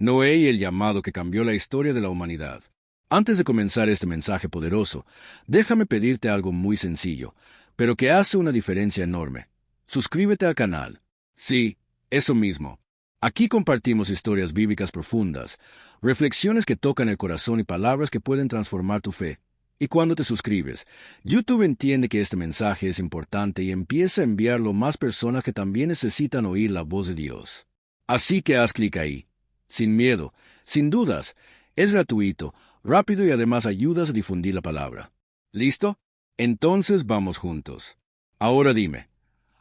Noé y el llamado que cambió la historia de la humanidad. Antes de comenzar este mensaje poderoso, déjame pedirte algo muy sencillo, pero que hace una diferencia enorme. Suscríbete al canal. Sí, eso mismo. Aquí compartimos historias bíblicas profundas, reflexiones que tocan el corazón y palabras que pueden transformar tu fe. Y cuando te suscribes, YouTube entiende que este mensaje es importante y empieza a enviarlo a más personas que también necesitan oír la voz de Dios. Así que haz clic ahí. Sin miedo, sin dudas. Es gratuito, rápido y además ayudas a difundir la palabra. ¿Listo? Entonces vamos juntos. Ahora dime,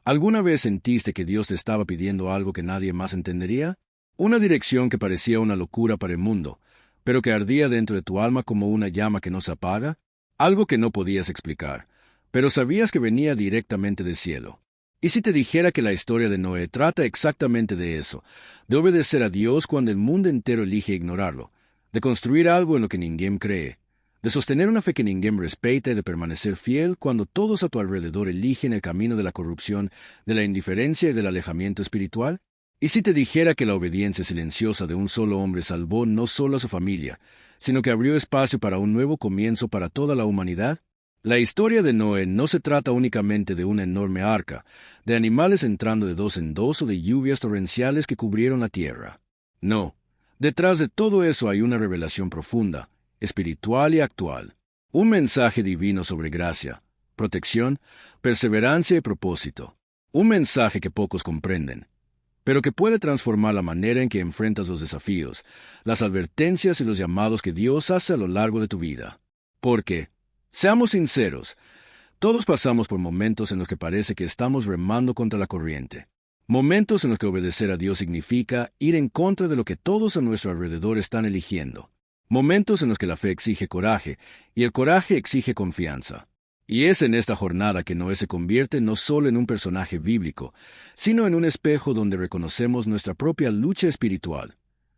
¿alguna vez sentiste que Dios te estaba pidiendo algo que nadie más entendería? Una dirección que parecía una locura para el mundo, pero que ardía dentro de tu alma como una llama que no se apaga? Algo que no podías explicar, pero sabías que venía directamente del cielo. ¿Y si te dijera que la historia de Noé trata exactamente de eso, de obedecer a Dios cuando el mundo entero elige ignorarlo, de construir algo en lo que ninguém cree, de sostener una fe que ninguém respeta y de permanecer fiel cuando todos a tu alrededor eligen el camino de la corrupción, de la indiferencia y del alejamiento espiritual? ¿Y si te dijera que la obediencia silenciosa de un solo hombre salvó no solo a su familia, sino que abrió espacio para un nuevo comienzo para toda la humanidad? La historia de Noé no se trata únicamente de una enorme arca, de animales entrando de dos en dos o de lluvias torrenciales que cubrieron la tierra. No, detrás de todo eso hay una revelación profunda, espiritual y actual. Un mensaje divino sobre gracia, protección, perseverancia y propósito. Un mensaje que pocos comprenden, pero que puede transformar la manera en que enfrentas los desafíos, las advertencias y los llamados que Dios hace a lo largo de tu vida. Porque, seamos sinceros, todos pasamos por momentos en los que parece que estamos remando contra la corriente. Momentos en los que obedecer a Dios significa ir en contra de lo que todos a nuestro alrededor están eligiendo. Momentos en los que la fe exige coraje y el coraje exige confianza. Y es en esta jornada que Noé se convierte no solo en un personaje bíblico, sino en un espejo donde reconocemos nuestra propia lucha espiritual.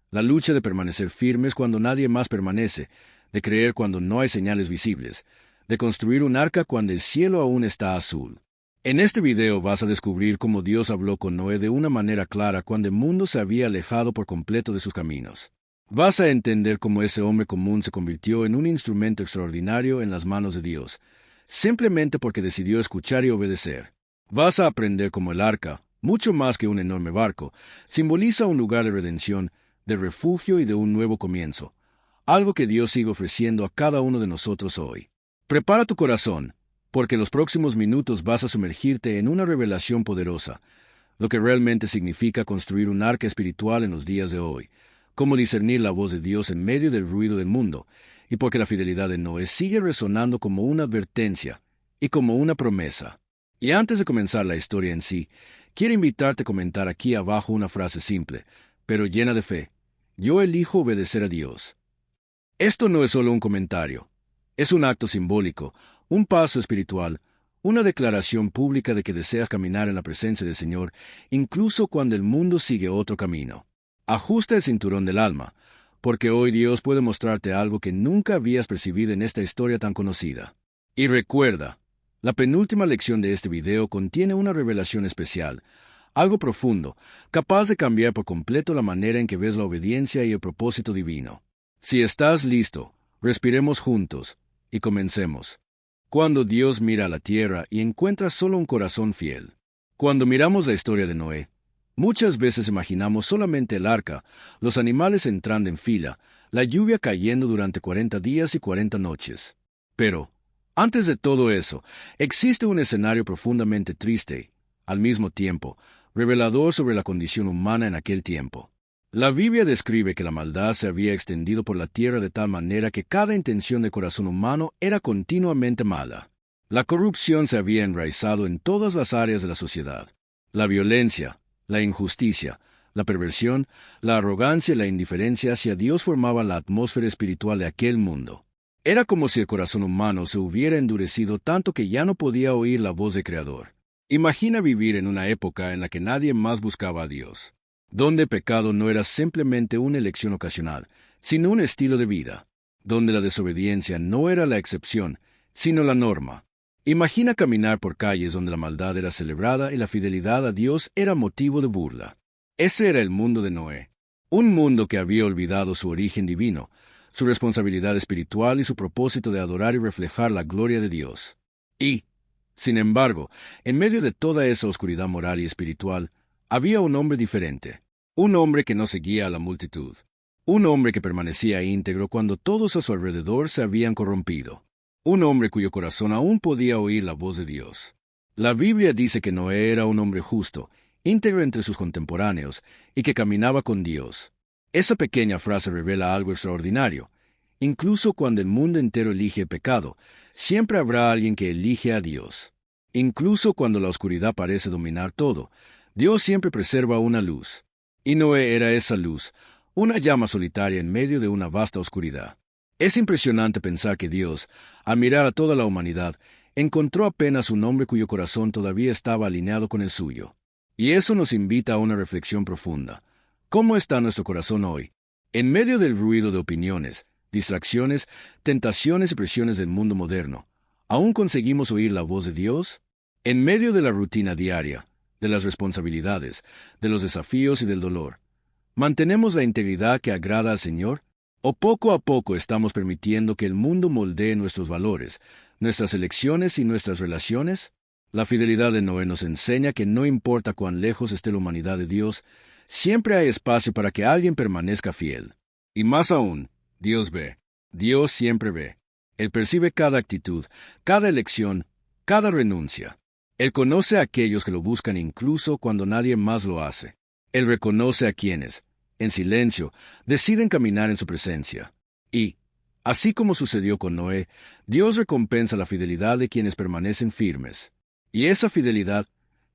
La lucha de permanecer firmes cuando nadie más permanece, de creer cuando no hay señales visibles, de construir un arca cuando el cielo aún está azul. En este video vas a descubrir cómo Dios habló con Noé de una manera clara cuando el mundo se había alejado por completo de sus caminos. Vas a entender cómo ese hombre común se convirtió en un instrumento extraordinario en las manos de Dios, simplemente porque decidió escuchar y obedecer. Vas a aprender cómo el arca, mucho más que un enorme barco, simboliza un lugar de redención, de refugio y de un nuevo comienzo, algo que Dios sigue ofreciendo a cada uno de nosotros hoy. Prepara tu corazón, porque en los próximos minutos vas a sumergirte en una revelación poderosa, lo que realmente significa construir un arca espiritual en los días de hoy, cómo discernir la voz de Dios en medio del ruido del mundo, y porque la fidelidad de Noé sigue resonando como una advertencia y como una promesa. Y antes de comenzar la historia en sí, quiero invitarte a comentar aquí abajo una frase simple, pero llena de fe. Yo elijo obedecer a Dios. Esto no es solo un comentario, es un acto simbólico, un paso espiritual, una declaración pública de que deseas caminar en la presencia del Señor, incluso cuando el mundo sigue otro camino. Ajusta el cinturón del alma, porque hoy Dios puede mostrarte algo que nunca habías percibido en esta historia tan conocida. Y recuerda, la penúltima lección de este video contiene una revelación especial, algo profundo, capaz de cambiar por completo la manera en que ves la obediencia y el propósito divino. Si estás listo, respiremos juntos y comencemos. Cuando Dios mira a la tierra y encuentra solo un corazón fiel. Cuando miramos la historia de Noé, muchas veces imaginamos solamente el arca, los animales entrando en fila, la lluvia cayendo durante 40 días y 40 noches. Pero, antes de todo eso, existe un escenario profundamente triste, al mismo tiempo, revelador sobre la condición humana en aquel tiempo. La Biblia describe que la maldad se había extendido por la tierra de tal manera que cada intención del corazón humano era continuamente mala. La corrupción se había enraizado en todas las áreas de la sociedad. La violencia, la injusticia, la perversión, la arrogancia y la indiferencia hacia Dios formaban la atmósfera espiritual de aquel mundo. Era como si el corazón humano se hubiera endurecido tanto que ya no podía oír la voz del Creador. Imagina vivir en una época en la que nadie más buscaba a Dios, donde el pecado no era simplemente una elección ocasional, sino un estilo de vida, donde la desobediencia no era la excepción, sino la norma. Imagina caminar por calles donde la maldad era celebrada y la fidelidad a Dios era motivo de burla. Ese era el mundo de Noé. Un mundo que había olvidado su origen divino, su responsabilidad espiritual y su propósito de adorar y reflejar la gloria de Dios. Y, sin embargo, en medio de toda esa oscuridad moral y espiritual, había un hombre diferente, un hombre que no seguía a la multitud, un hombre que permanecía íntegro cuando todos a su alrededor se habían corrompido, un hombre cuyo corazón aún podía oír la voz de Dios. La Biblia dice que Noé era un hombre justo, íntegro entre sus contemporáneos, y que caminaba con Dios. Esa pequeña frase revela algo extraordinario. Incluso cuando el mundo entero elige pecado, siempre habrá alguien que elige a Dios. Incluso cuando la oscuridad parece dominar todo, Dios siempre preserva una luz. Y Noé era esa luz, una llama solitaria en medio de una vasta oscuridad. Es impresionante pensar que Dios, al mirar a toda la humanidad, encontró apenas un hombre cuyo corazón todavía estaba alineado con el suyo. Y eso nos invita a una reflexión profunda. ¿Cómo está nuestro corazón hoy? En medio del ruido de opiniones, distracciones, tentaciones y presiones del mundo moderno, ¿aún conseguimos oír la voz de Dios? En medio de la rutina diaria, de las responsabilidades, de los desafíos y del dolor, ¿mantenemos la integridad que agrada al Señor? ¿O poco a poco estamos permitiendo que el mundo moldee nuestros valores, nuestras elecciones y nuestras relaciones? La fidelidad de Noé nos enseña que no importa cuán lejos esté la humanidad de Dios, siempre hay espacio para que alguien permanezca fiel. Y más aún, Dios ve. Dios siempre ve. Él percibe cada actitud, cada elección, cada renuncia. Él conoce a aquellos que lo buscan incluso cuando nadie más lo hace. Él reconoce a quienes, en silencio, deciden caminar en su presencia. Y, así como sucedió con Noé, Dios recompensa la fidelidad de quienes permanecen firmes. Y esa fidelidad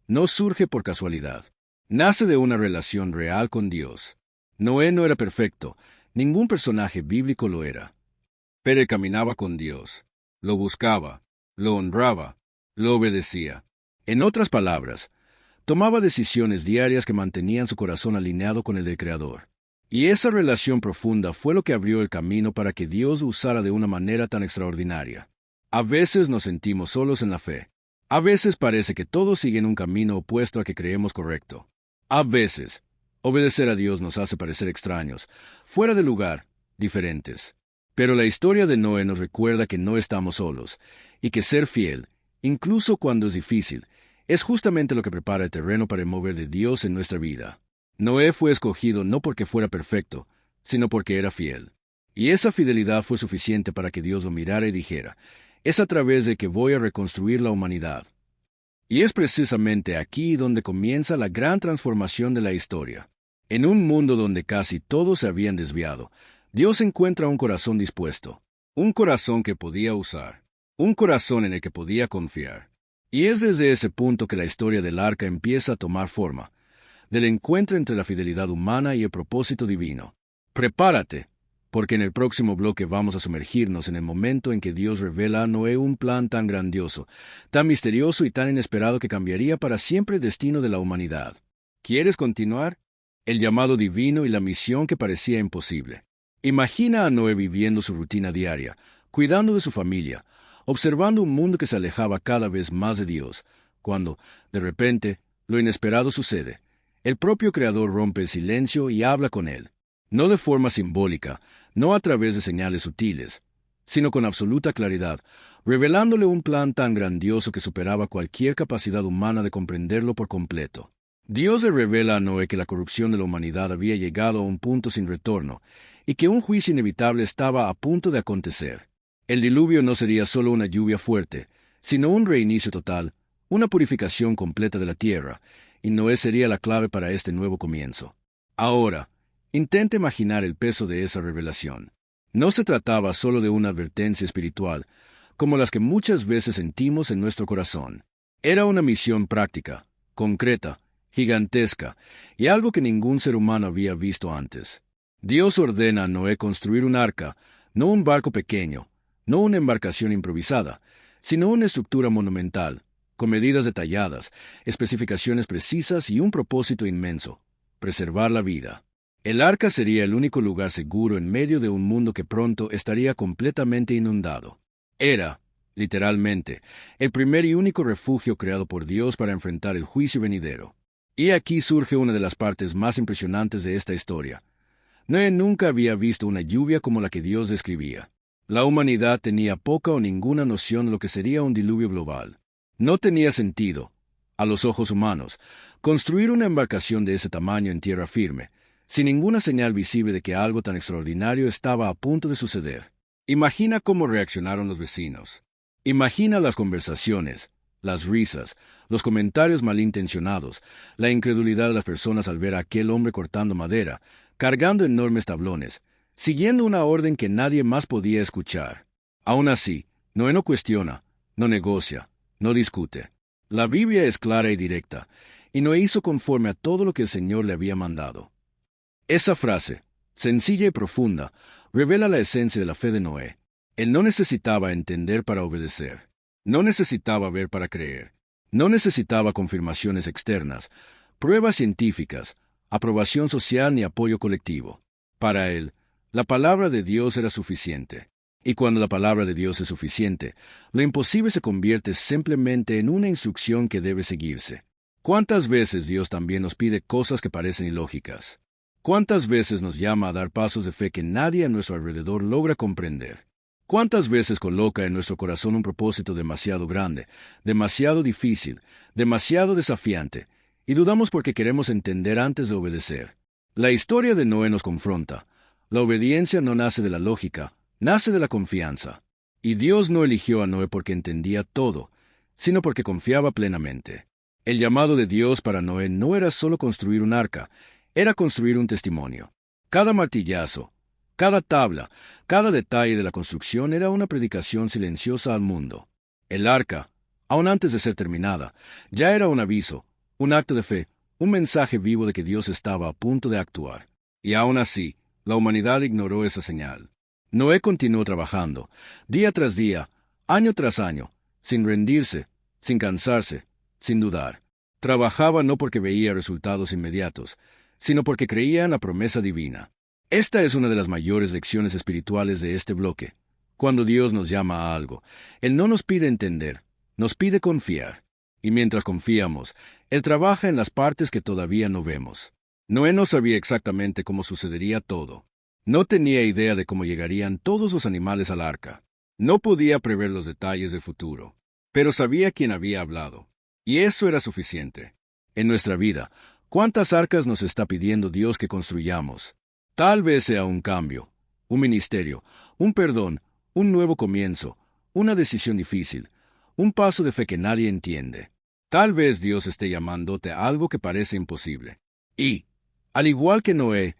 no surge por casualidad. Nace de una relación real con Dios. Noé no era perfecto, ningún personaje bíblico lo era. Pero él caminaba con Dios, lo buscaba, lo honraba, lo obedecía. En otras palabras, tomaba decisiones diarias que mantenían su corazón alineado con el del Creador. Y esa relación profunda fue lo que abrió el camino para que Dios lo usara de una manera tan extraordinaria. A veces nos sentimos solos en la fe. A veces parece que todos siguen un camino opuesto al que creemos correcto. A veces, obedecer a Dios nos hace parecer extraños, fuera de lugar, diferentes. Pero la historia de Noé nos recuerda que no estamos solos, y que ser fiel, incluso cuando es difícil, es justamente lo que prepara el terreno para el mover de Dios en nuestra vida. Noé fue escogido no porque fuera perfecto, sino porque era fiel. Y esa fidelidad fue suficiente para que Dios lo mirara y dijera, es a través de que voy a reconstruir la humanidad. Y es precisamente aquí donde comienza la gran transformación de la historia. En un mundo donde casi todos se habían desviado, Dios encuentra un corazón dispuesto, un corazón que podía usar, un corazón en el que podía confiar. Y es desde ese punto que la historia del arca empieza a tomar forma, del encuentro entre la fidelidad humana y el propósito divino. Prepárate, porque en el próximo bloque vamos a sumergirnos en el momento en que Dios revela a Noé un plan tan grandioso, tan misterioso y tan inesperado que cambiaría para siempre el destino de la humanidad. ¿Quieres continuar? El llamado divino y la misión que parecía imposible. Imagina a Noé viviendo su rutina diaria, cuidando de su familia, observando un mundo que se alejaba cada vez más de Dios, cuando, de repente, lo inesperado sucede. El propio Creador rompe el silencio y habla con él. No de forma simbólica, no a través de señales sutiles, sino con absoluta claridad, revelándole un plan tan grandioso que superaba cualquier capacidad humana de comprenderlo por completo. Dios le revela a Noé que la corrupción de la humanidad había llegado a un punto sin retorno, y que un juicio inevitable estaba a punto de acontecer. El diluvio no sería solo una lluvia fuerte, sino un reinicio total, una purificación completa de la tierra, y Noé sería la clave para este nuevo comienzo. Ahora, intente imaginar el peso de esa revelación. No se trataba solo de una advertencia espiritual, como las que muchas veces sentimos en nuestro corazón. Era una misión práctica, concreta, gigantesca, y algo que ningún ser humano había visto antes. Dios ordena a Noé construir un arca, no un barco pequeño, no una embarcación improvisada, sino una estructura monumental, con medidas detalladas, especificaciones precisas y un propósito inmenso: preservar la vida. El arca sería el único lugar seguro en medio de un mundo que pronto estaría completamente inundado. Era, literalmente, el primer y único refugio creado por Dios para enfrentar el juicio venidero. Y aquí surge una de las partes más impresionantes de esta historia. Noé nunca había visto una lluvia como la que Dios describía. La humanidad tenía poca o ninguna noción de lo que sería un diluvio global. No tenía sentido, a los ojos humanos, construir una embarcación de ese tamaño en tierra firme, sin ninguna señal visible de que algo tan extraordinario estaba a punto de suceder. Imagina cómo reaccionaron los vecinos. Imagina las conversaciones, las risas, los comentarios malintencionados, la incredulidad de las personas al ver a aquel hombre cortando madera, cargando enormes tablones, siguiendo una orden que nadie más podía escuchar. Aún así, Noé no cuestiona, no negocia, no discute. La Biblia es clara y directa, y Noé hizo conforme a todo lo que el Señor le había mandado. Esa frase, sencilla y profunda, revela la esencia de la fe de Noé. Él no necesitaba entender para obedecer. No necesitaba ver para creer. No necesitaba confirmaciones externas, pruebas científicas, aprobación social ni apoyo colectivo. Para él, la palabra de Dios era suficiente. Y cuando la palabra de Dios es suficiente, lo imposible se convierte simplemente en una instrucción que debe seguirse. ¿Cuántas veces Dios también nos pide cosas que parecen ilógicas? ¿Cuántas veces nos llama a dar pasos de fe que nadie a nuestro alrededor logra comprender? ¿Cuántas veces coloca en nuestro corazón un propósito demasiado grande, demasiado difícil, demasiado desafiante, y dudamos porque queremos entender antes de obedecer? La historia de Noé nos confronta. La obediencia no nace de la lógica, nace de la confianza. Y Dios no eligió a Noé porque entendía todo, sino porque confiaba plenamente. El llamado de Dios para Noé no era solo construir un arca, era construir un testimonio. Cada martillazo, cada tabla, cada detalle de la construcción era una predicación silenciosa al mundo. El arca, aun antes de ser terminada, ya era un aviso, un acto de fe, un mensaje vivo de que Dios estaba a punto de actuar. Y aun así, la humanidad ignoró esa señal. Noé continuó trabajando, día tras día, año tras año, sin rendirse, sin cansarse, sin dudar. Trabajaba no porque veía resultados inmediatos, sino porque creía en la promesa divina. Esta es una de las mayores lecciones espirituales de este bloque. Cuando Dios nos llama a algo, Él no nos pide entender, nos pide confiar. Y mientras confiamos, Él trabaja en las partes que todavía no vemos. Noé no sabía exactamente cómo sucedería todo. No tenía idea de cómo llegarían todos los animales al arca. No podía prever los detalles del futuro, pero sabía quién había hablado. Y eso era suficiente. En nuestra vida, ¿cuántas arcas nos está pidiendo Dios que construyamos? Tal vez sea un cambio, un ministerio, un perdón, un nuevo comienzo, una decisión difícil, un paso de fe que nadie entiende. Tal vez Dios esté llamándote a algo que parece imposible. Y, al igual que Noé,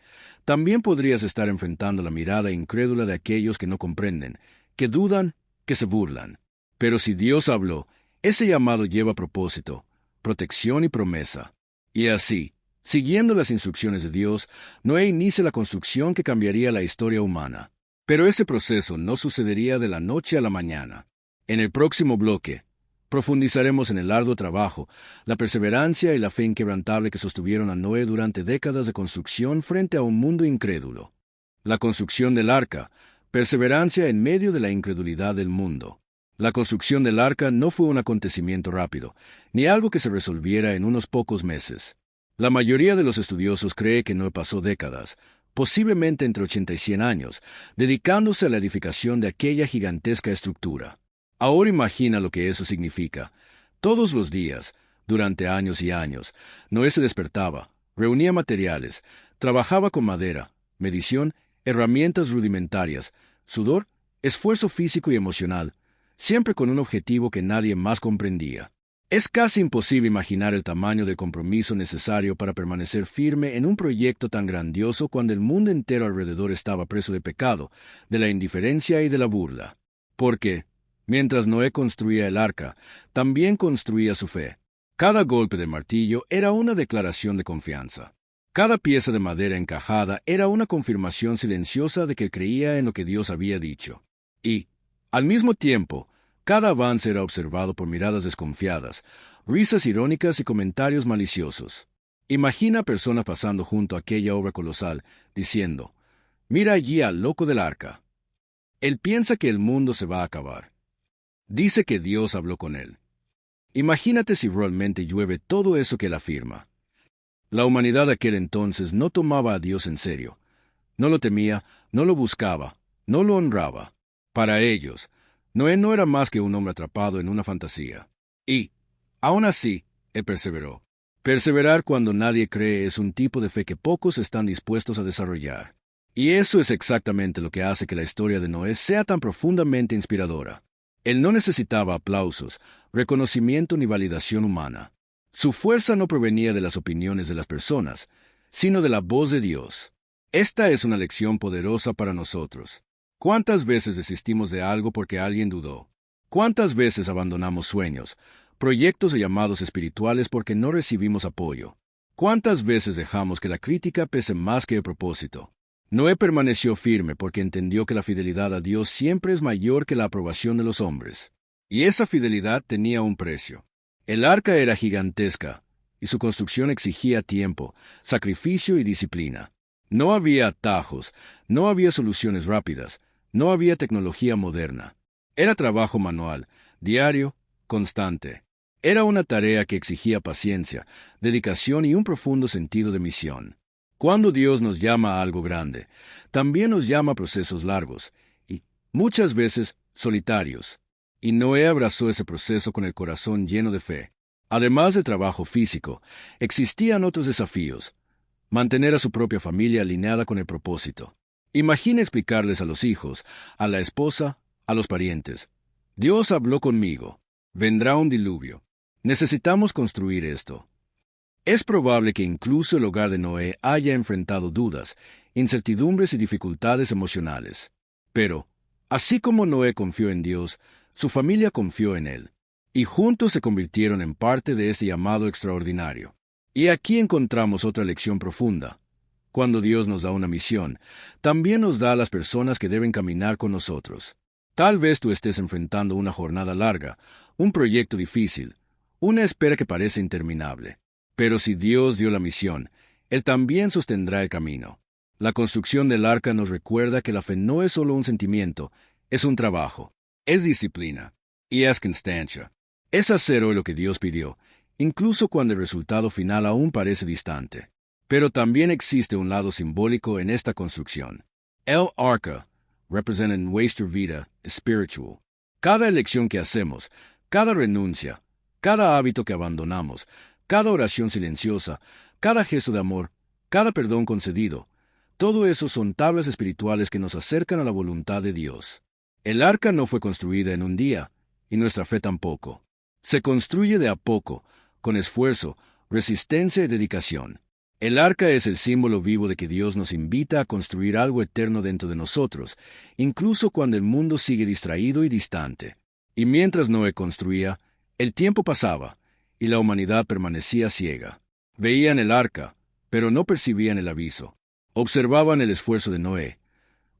también podrías estar enfrentando la mirada incrédula de aquellos que no comprenden, que dudan, que se burlan. Pero si Dios habló, ese llamado lleva propósito, protección y promesa. Y así, siguiendo las instrucciones de Dios, Noé inicia la construcción que cambiaría la historia humana. Pero ese proceso no sucedería de la noche a la mañana. En el próximo bloque, profundizaremos en el arduo trabajo, la perseverancia y la fe inquebrantable que sostuvieron a Noé durante décadas de construcción frente a un mundo incrédulo. La construcción del arca, perseverancia en medio de la incredulidad del mundo. La construcción del arca no fue un acontecimiento rápido, ni algo que se resolviera en unos pocos meses. La mayoría de los estudiosos cree que Noé pasó décadas, posiblemente entre 80 y 100 años, dedicándose a la edificación de aquella gigantesca estructura. Ahora imagina lo que eso significa. Todos los días, durante años y años, Noé se despertaba, reunía materiales, trabajaba con madera, medición, herramientas rudimentarias, sudor, esfuerzo físico y emocional, siempre con un objetivo que nadie más comprendía. Es casi imposible imaginar el tamaño del compromiso necesario para permanecer firme en un proyecto tan grandioso cuando el mundo entero alrededor estaba preso de pecado, de la indiferencia y de la burla. Porque, mientras Noé construía el arca, también construía su fe. Cada golpe de martillo era una declaración de confianza. Cada pieza de madera encajada era una confirmación silenciosa de que creía en lo que Dios había dicho. Y, al mismo tiempo, cada avance era observado por miradas desconfiadas, risas irónicas y comentarios maliciosos. Imagina a personas pasando junto a aquella obra colosal, diciendo, «Mira allí al loco del arca. Él piensa que el mundo se va a acabar. Dice que Dios habló con él». Imagínate si realmente llueve todo eso que él afirma. La humanidad de aquel entonces no tomaba a Dios en serio. No lo temía, no lo buscaba, no lo honraba. Para ellos, Noé no era más que un hombre atrapado en una fantasía. Y, aún así, él perseveró. Perseverar cuando nadie cree es un tipo de fe que pocos están dispuestos a desarrollar. Y eso es exactamente lo que hace que la historia de Noé sea tan profundamente inspiradora. Él no necesitaba aplausos, reconocimiento ni validación humana. Su fuerza no provenía de las opiniones de las personas, sino de la voz de Dios. Esta es una lección poderosa para nosotros. ¿Cuántas veces desistimos de algo porque alguien dudó? ¿Cuántas veces abandonamos sueños, proyectos y llamados espirituales porque no recibimos apoyo? ¿Cuántas veces dejamos que la crítica pese más que el propósito? Noé permaneció firme porque entendió que la fidelidad a Dios siempre es mayor que la aprobación de los hombres. Y esa fidelidad tenía un precio. El arca era gigantesca, y su construcción exigía tiempo, sacrificio y disciplina. No había atajos, no había soluciones rápidas, no había tecnología moderna. Era trabajo manual, diario, constante. Era una tarea que exigía paciencia, dedicación y un profundo sentido de misión. Cuando Dios nos llama a algo grande, también nos llama a procesos largos y, muchas veces, solitarios. Y Noé abrazó ese proceso con el corazón lleno de fe. Además del trabajo físico, existían otros desafíos. Mantener a su propia familia alineada con el propósito. Imagina explicarles a los hijos, a la esposa, a los parientes. Dios habló conmigo. Vendrá un diluvio. Necesitamos construir esto. Es probable que incluso el hogar de Noé haya enfrentado dudas, incertidumbres y dificultades emocionales. Pero, así como Noé confió en Dios, su familia confió en él, y juntos se convirtieron en parte de este llamado extraordinario. Y aquí encontramos otra lección profunda. Cuando Dios nos da una misión, también nos da a las personas que deben caminar con nosotros. Tal vez tú estés enfrentando una jornada larga, un proyecto difícil, una espera que parece interminable. Pero si Dios dio la misión, Él también sostendrá el camino. La construcción del arca nos recuerda que la fe no es solo un sentimiento, es un trabajo, es disciplina y es constancia. Es hacer hoy lo que Dios pidió, incluso cuando el resultado final aún parece distante. Pero también existe un lado simbólico en esta construcción. El arca representa en nuestra vida espiritual. Cada elección que hacemos, cada renuncia, cada hábito que abandonamos, cada oración silenciosa, cada gesto de amor, cada perdón concedido, todo eso son tablas espirituales que nos acercan a la voluntad de Dios. El arca no fue construida en un día, y nuestra fe tampoco. Se construye de a poco, con esfuerzo, resistencia y dedicación. El arca es el símbolo vivo de que Dios nos invita a construir algo eterno dentro de nosotros, incluso cuando el mundo sigue distraído y distante. Y mientras Noé construía, el tiempo pasaba, y la humanidad permanecía ciega. Veían el arca, pero no percibían el aviso. Observaban el esfuerzo de Noé,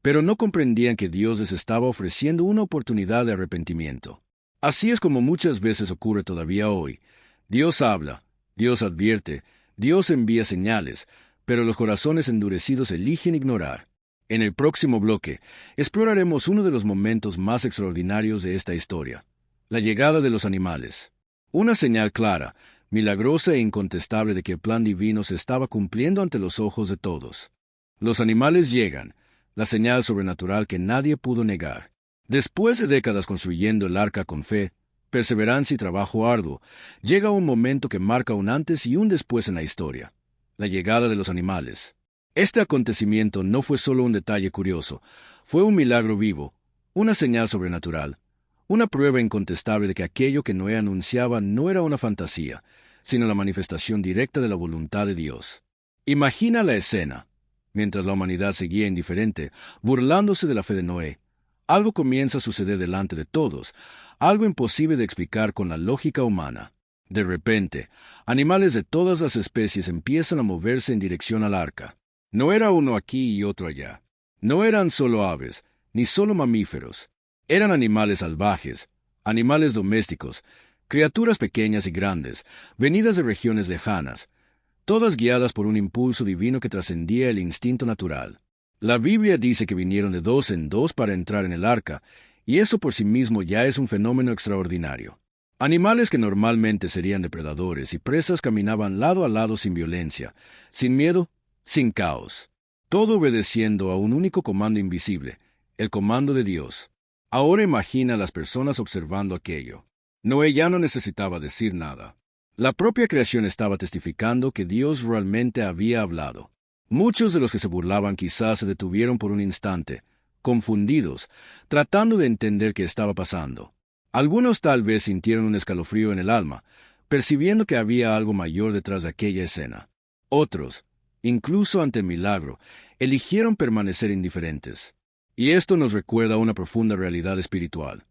pero no comprendían que Dios les estaba ofreciendo una oportunidad de arrepentimiento. Así es como muchas veces ocurre todavía hoy. Dios habla, Dios advierte, Dios envía señales, pero los corazones endurecidos eligen ignorar. En el próximo bloque, exploraremos uno de los momentos más extraordinarios de esta historia, la llegada de los animales. Una señal clara, milagrosa e incontestable de que el plan divino se estaba cumpliendo ante los ojos de todos. Los animales llegan, la señal sobrenatural que nadie pudo negar. Después de décadas construyendo el arca con fe, perseverancia y trabajo arduo, llega un momento que marca un antes y un después en la historia, la llegada de los animales. Este acontecimiento no fue solo un detalle curioso, fue un milagro vivo, una señal sobrenatural, una prueba incontestable de que aquello que Noé anunciaba no era una fantasía, sino la manifestación directa de la voluntad de Dios. Imagina la escena. Mientras la humanidad seguía indiferente, burlándose de la fe de Noé, algo comienza a suceder delante de todos, algo imposible de explicar con la lógica humana. De repente, animales de todas las especies empiezan a moverse en dirección al arca. No era uno aquí y otro allá. No eran solo aves, ni solo mamíferos. Eran animales salvajes, animales domésticos, criaturas pequeñas y grandes, venidas de regiones lejanas, todas guiadas por un impulso divino que trascendía el instinto natural. La Biblia dice que vinieron de dos en dos para entrar en el arca, y eso por sí mismo ya es un fenómeno extraordinario. Animales que normalmente serían depredadores y presas caminaban lado a lado sin violencia, sin miedo, sin caos. todo obedeciendo a un único comando invisible, el comando de Dios. Ahora imagina a las personas observando aquello. Noé ya no necesitaba decir nada. La propia creación estaba testificando que Dios realmente había hablado. Muchos de los que se burlaban quizás se detuvieron por un instante, confundidos, tratando de entender qué estaba pasando. Algunos tal vez sintieron un escalofrío en el alma, percibiendo que había algo mayor detrás de aquella escena. Otros, incluso ante el milagro, eligieron permanecer indiferentes. Y esto nos recuerda una profunda realidad espiritual.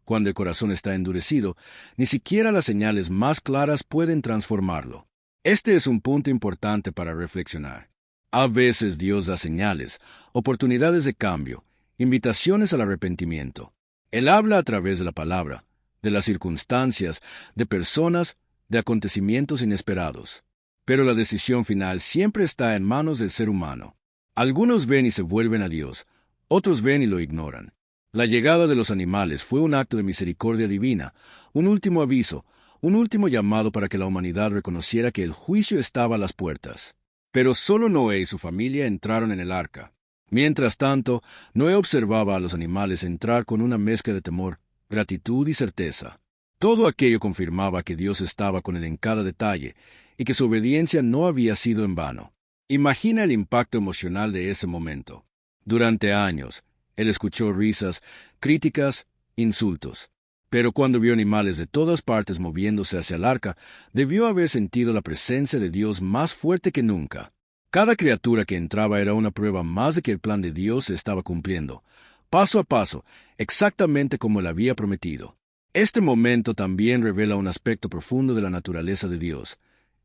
Cuando el corazón está endurecido, ni siquiera las señales más claras pueden transformarlo. Este es un punto importante para reflexionar. A veces Dios da señales, oportunidades de cambio, invitaciones al arrepentimiento. Él habla a través de la palabra, de las circunstancias, de personas, de acontecimientos inesperados. Pero la decisión final siempre está en manos del ser humano. Algunos ven y se vuelven a Dios, otros ven y lo ignoran. La llegada de los animales fue un acto de misericordia divina, un último aviso, un último llamado para que la humanidad reconociera que el juicio estaba a las puertas. Pero solo Noé y su familia entraron en el arca. Mientras tanto, Noé observaba a los animales entrar con una mezcla de temor, gratitud y certeza. Todo aquello confirmaba que Dios estaba con él en cada detalle y que su obediencia no había sido en vano. Imagina el impacto emocional de ese momento. Durante años, él escuchó risas, críticas, insultos. Pero cuando vio animales de todas partes moviéndose hacia el arca, debió haber sentido la presencia de Dios más fuerte que nunca. Cada criatura que entraba era una prueba más de que el plan de Dios se estaba cumpliendo, paso a paso, exactamente como él había prometido. Este momento también revela un aspecto profundo de la naturaleza de Dios.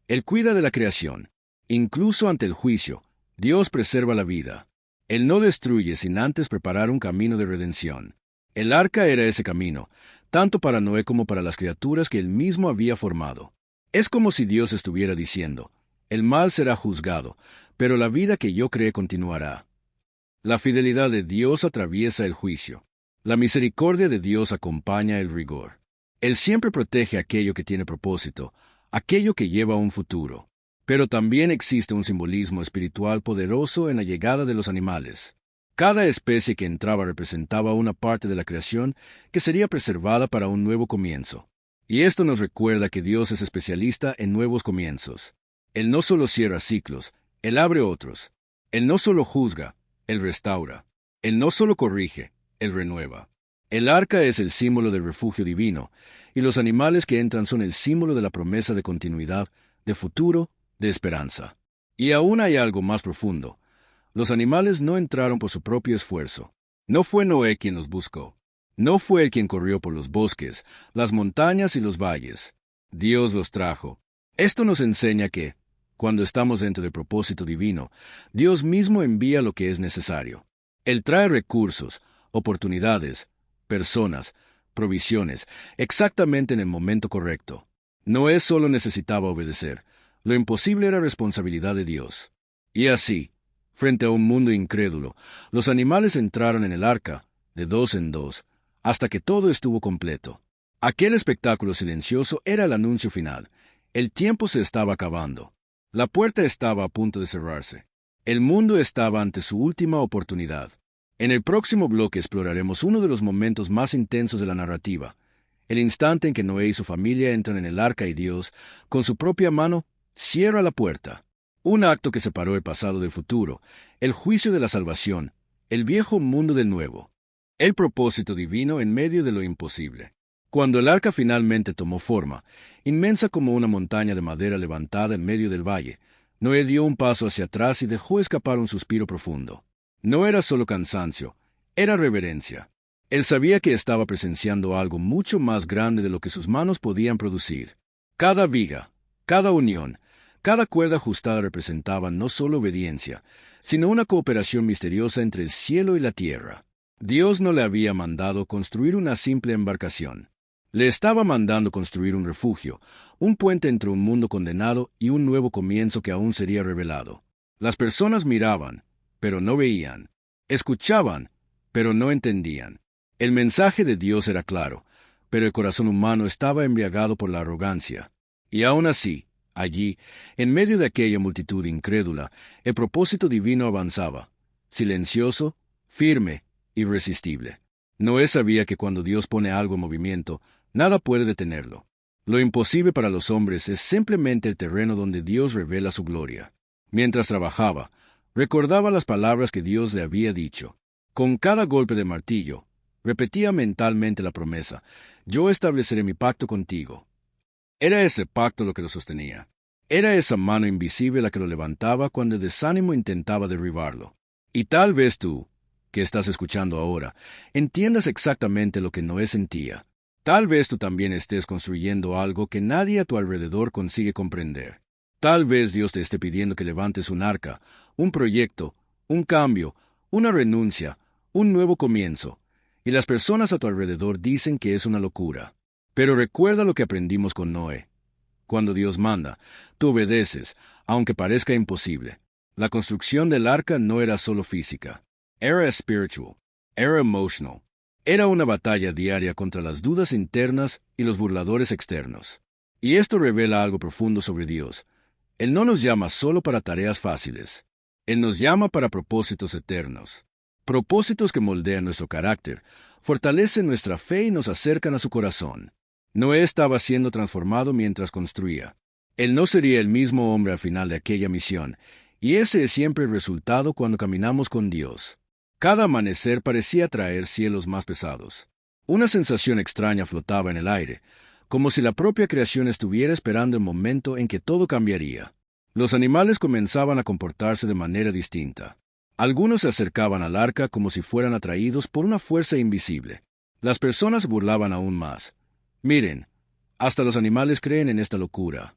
Él cuida de la creación. Incluso ante el juicio, Dios preserva la vida. Él no destruye sin antes preparar un camino de redención. El arca era ese camino, tanto para Noé como para las criaturas que él mismo había formado. Es como si Dios estuviera diciendo, el mal será juzgado, pero la vida que yo creé continuará. La fidelidad de Dios atraviesa el juicio. La misericordia de Dios acompaña el rigor. Él siempre protege aquello que tiene propósito, aquello que lleva a un futuro. Pero también existe un simbolismo espiritual poderoso en la llegada de los animales. Cada especie que entraba representaba una parte de la creación que sería preservada para un nuevo comienzo. Y esto nos recuerda que Dios es especialista en nuevos comienzos. Él no solo cierra ciclos, Él abre otros. Él no solo juzga, Él restaura. Él no solo corrige, Él renueva. El arca es el símbolo del refugio divino, y los animales que entran son el símbolo de la promesa de continuidad, de futuro, de esperanza. Y aún hay algo más profundo. Los animales no entraron por su propio esfuerzo. No fue Noé quien los buscó. No fue él quien corrió por los bosques, las montañas y los valles. Dios los trajo. Esto nos enseña que, cuando estamos dentro del propósito divino, Dios mismo envía lo que es necesario. Él trae recursos, oportunidades, personas, provisiones, exactamente en el momento correcto. Noé solo necesitaba obedecer. Lo imposible era responsabilidad de Dios. Y así, frente a un mundo incrédulo, los animales entraron en el arca, de dos en dos, hasta que todo estuvo completo. Aquel espectáculo silencioso era el anuncio final. El tiempo se estaba acabando. La puerta estaba a punto de cerrarse. El mundo estaba ante su última oportunidad. En el próximo bloque exploraremos uno de los momentos más intensos de la narrativa, el instante en que Noé y su familia entran en el arca y Dios, con su propia mano, cierra la puerta. Un acto que separó el pasado del futuro, el juicio de la salvación, el viejo mundo del nuevo. El propósito divino en medio de lo imposible. Cuando el arca finalmente tomó forma, inmensa como una montaña de madera levantada en medio del valle, Noé dio un paso hacia atrás y dejó escapar un suspiro profundo. No era solo cansancio, era reverencia. Él sabía que estaba presenciando algo mucho más grande de lo que sus manos podían producir. Cada viga, cada unión, cada cuerda ajustada representaba no solo obediencia, sino una cooperación misteriosa entre el cielo y la tierra. Dios no le había mandado construir una simple embarcación. Le estaba mandando construir un refugio, un puente entre un mundo condenado y un nuevo comienzo que aún sería revelado. Las personas miraban, pero no veían. Escuchaban, pero no entendían. El mensaje de Dios era claro, pero el corazón humano estaba embriagado por la arrogancia. Y aún así, Allí, en medio de aquella multitud incrédula, el propósito divino avanzaba, silencioso, firme, irresistible. Noé sabía que cuando Dios pone algo en movimiento, nada puede detenerlo. Lo imposible para los hombres es simplemente el terreno donde Dios revela su gloria. Mientras trabajaba, recordaba las palabras que Dios le había dicho. Con cada golpe de martillo, repetía mentalmente la promesa: yo estableceré mi pacto contigo. Era ese pacto lo que lo sostenía. Era esa mano invisible la que lo levantaba cuando el desánimo intentaba derribarlo. Y tal vez tú, que estás escuchando ahora, entiendas exactamente lo que Noé sentía. Tal vez tú también estés construyendo algo que nadie a tu alrededor consigue comprender. Tal vez Dios te esté pidiendo que levantes un arca, un proyecto, un cambio, una renuncia, un nuevo comienzo, y las personas a tu alrededor dicen que es una locura. Pero recuerda lo que aprendimos con Noé. Cuando Dios manda, tú obedeces, aunque parezca imposible. La construcción del arca no era solo física. Era espiritual. Era emotional. Era una batalla diaria contra las dudas internas y los burladores externos. Y esto revela algo profundo sobre Dios. Él no nos llama solo para tareas fáciles. Él nos llama para propósitos eternos. Propósitos que moldean nuestro carácter, fortalecen nuestra fe y nos acercan a su corazón. Noé estaba siendo transformado mientras construía. Él no sería el mismo hombre al final de aquella misión, y ese es siempre el resultado cuando caminamos con Dios. Cada amanecer parecía traer cielos más pesados. Una sensación extraña flotaba en el aire, como si la propia creación estuviera esperando el momento en que todo cambiaría. Los animales comenzaban a comportarse de manera distinta. Algunos se acercaban al arca como si fueran atraídos por una fuerza invisible. Las personas burlaban aún más. Miren, hasta los animales creen en esta locura.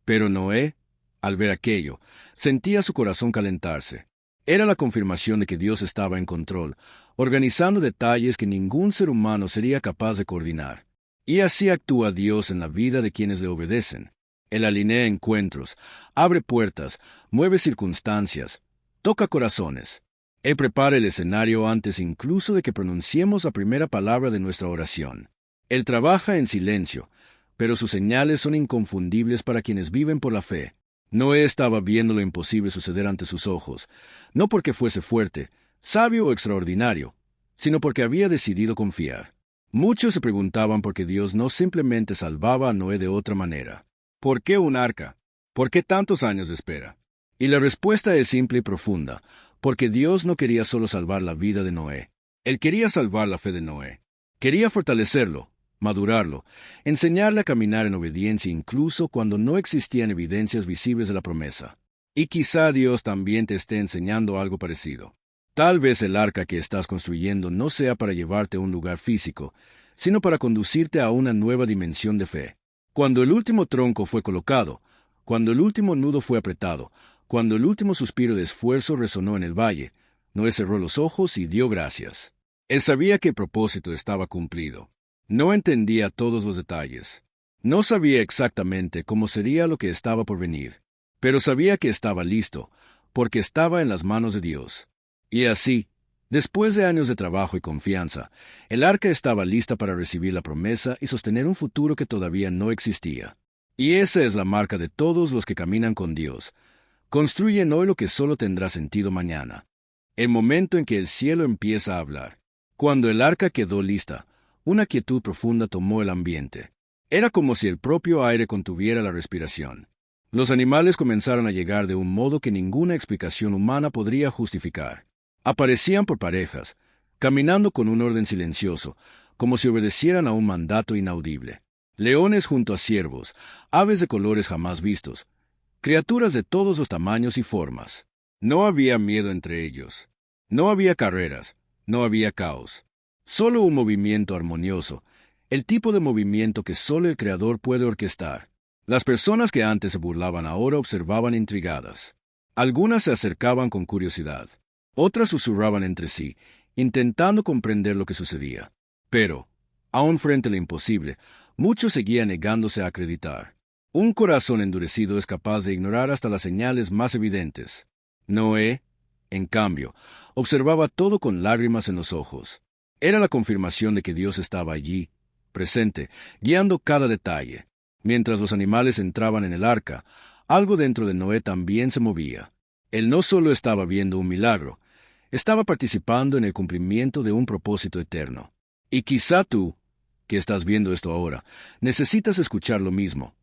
Pero Noé, al ver aquello, sentía su corazón calentarse. Era la confirmación de que Dios estaba en control, organizando detalles que ningún ser humano sería capaz de coordinar. Y así actúa Dios en la vida de quienes le obedecen. Él alinea encuentros, abre puertas, mueve circunstancias, toca corazones. Él prepara el escenario antes incluso de que pronunciemos la primera palabra de nuestra oración. Él trabaja en silencio, pero sus señales son inconfundibles para quienes viven por la fe. Noé estaba viendo lo imposible suceder ante sus ojos, no porque fuese fuerte, sabio o extraordinario, sino porque había decidido confiar. Muchos se preguntaban por qué Dios no simplemente salvaba a Noé de otra manera. ¿Por qué un arca? ¿Por qué tantos años de espera? Y la respuesta es simple y profunda, porque Dios no quería solo salvar la vida de Noé. Él quería salvar la fe de Noé. Quería fortalecerlo, madurarlo, enseñarle a caminar en obediencia incluso cuando no existían evidencias visibles de la promesa. Y quizá Dios también te esté enseñando algo parecido. Tal vez el arca que estás construyendo no sea para llevarte a un lugar físico, sino para conducirte a una nueva dimensión de fe. Cuando el último tronco fue colocado, cuando el último nudo fue apretado, cuando el último suspiro de esfuerzo resonó en el valle, Noé cerró los ojos y dio gracias. Él sabía que el propósito estaba cumplido. No entendía todos los detalles. No sabía exactamente cómo sería lo que estaba por venir, pero sabía que estaba listo, porque estaba en las manos de Dios. Y así, después de años de trabajo y confianza, el arca estaba lista para recibir la promesa y sostener un futuro que todavía no existía. Y esa es la marca de todos los que caminan con Dios. Construyen hoy lo que solo tendrá sentido mañana. El momento en que el cielo empieza a hablar. Cuando el arca quedó lista, una quietud profunda tomó el ambiente. Era como si el propio aire contuviera la respiración. Los animales comenzaron a llegar de un modo que ninguna explicación humana podría justificar. Aparecían por parejas, caminando con un orden silencioso, como si obedecieran a un mandato inaudible. Leones junto a ciervos, aves de colores jamás vistos, criaturas de todos los tamaños y formas. No había miedo entre ellos. No había carreras, no había caos. Solo un movimiento armonioso, el tipo de movimiento que solo el Creador puede orquestar. Las personas que antes se burlaban ahora observaban intrigadas. Algunas se acercaban con curiosidad. Otras susurraban entre sí, intentando comprender lo que sucedía. Pero, aun frente a lo imposible, muchos seguían negándose a acreditar. Un corazón endurecido es capaz de ignorar hasta las señales más evidentes. Noé, en cambio, observaba todo con lágrimas en los ojos. Era la confirmación de que Dios estaba allí, presente, guiando cada detalle. Mientras los animales entraban en el arca, algo dentro de Noé también se movía. Él no solo estaba viendo un milagro, estaba participando en el cumplimiento de un propósito eterno. Y quizá tú, que estás viendo esto ahora, necesitas escuchar lo mismo.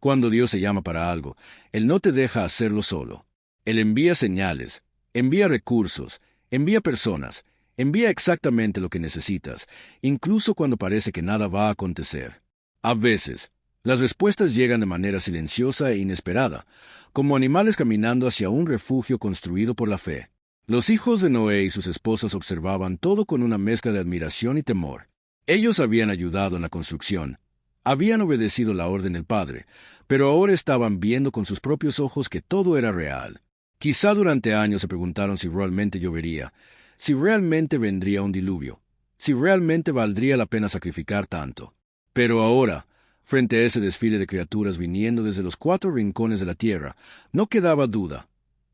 Cuando Dios se llama para algo, Él no te deja hacerlo solo. Él envía señales, envía recursos, envía personas, envía exactamente lo que necesitas, incluso cuando parece que nada va a acontecer. A veces, las respuestas llegan de manera silenciosa e inesperada, como animales caminando hacia un refugio construido por la fe. Los hijos de Noé y sus esposas observaban todo con una mezcla de admiración y temor. Ellos habían ayudado en la construcción, habían obedecido la orden del Padre, pero ahora estaban viendo con sus propios ojos que todo era real. Quizá durante años se preguntaron si realmente llovería, si realmente vendría un diluvio, si realmente valdría la pena sacrificar tanto. Pero ahora, frente a ese desfile de criaturas viniendo desde los 4 rincones de la tierra, no quedaba duda.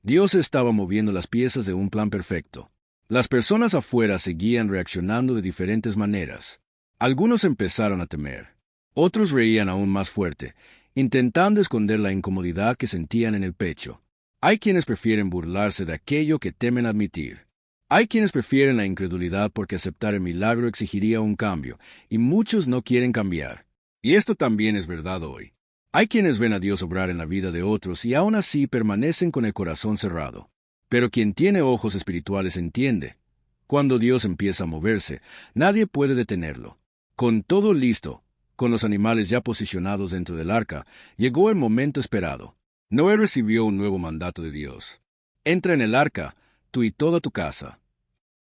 Dios estaba moviendo las piezas de un plan perfecto. Las personas afuera seguían reaccionando de diferentes maneras. Algunos empezaron a temer. Otros reían aún más fuerte, intentando esconder la incomodidad que sentían en el pecho. Hay quienes prefieren burlarse de aquello que temen admitir. Hay quienes prefieren la incredulidad porque aceptar el milagro exigiría un cambio, y muchos no quieren cambiar. Y esto también es verdad hoy. Hay quienes ven a Dios obrar en la vida de otros y aún así permanecen con el corazón cerrado. Pero quien tiene ojos espirituales entiende. Cuando Dios empieza a moverse, nadie puede detenerlo. Con todo listo, con los animales ya posicionados dentro del arca, llegó el momento esperado. Noé recibió un nuevo mandato de Dios. Entra en el arca, tú y toda tu casa.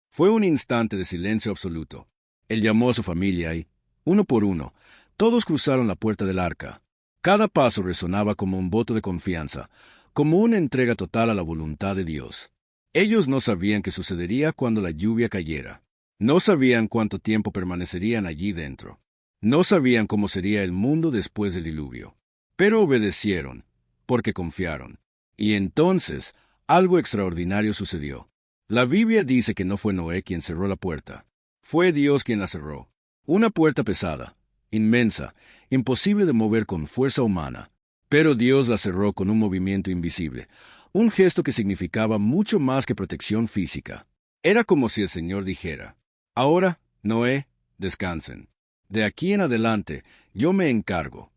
Fue un instante de silencio absoluto. Él llamó a su familia y, uno por uno, todos cruzaron la puerta del arca. Cada paso resonaba como un voto de confianza, como una entrega total a la voluntad de Dios. Ellos no sabían qué sucedería cuando la lluvia cayera. No sabían cuánto tiempo permanecerían allí dentro. No sabían cómo sería el mundo después del diluvio. Pero obedecieron, porque confiaron. Y entonces, algo extraordinario sucedió. La Biblia dice que no fue Noé quien cerró la puerta. Fue Dios quien la cerró. Una puerta pesada, inmensa, imposible de mover con fuerza humana. Pero Dios la cerró con un movimiento invisible, un gesto que significaba mucho más que protección física. Era como si el Señor dijera: ahora, Noé, descansen. De aquí en adelante, yo me encargo.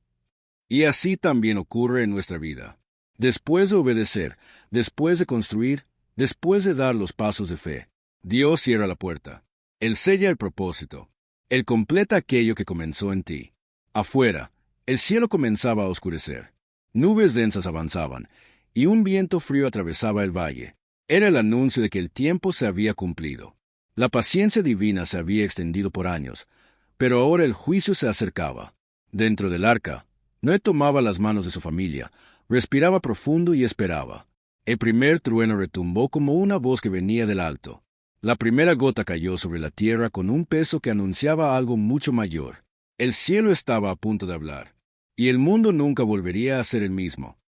Y así también ocurre en nuestra vida. Después de obedecer, después de construir, después de dar los pasos de fe, Dios cierra la puerta. Él sella el propósito. Él completa aquello que comenzó en ti. Afuera, el cielo comenzaba a oscurecer. Nubes densas avanzaban, y un viento frío atravesaba el valle. Era el anuncio de que el tiempo se había cumplido. La paciencia divina se había extendido por años, pero ahora el juicio se acercaba. Dentro del arca, Noé tomaba las manos de su familia, respiraba profundo y esperaba. El primer trueno retumbó como una voz que venía del alto. La primera gota cayó sobre la tierra con un peso que anunciaba algo mucho mayor. El cielo estaba a punto de hablar, y el mundo nunca volvería a ser el mismo.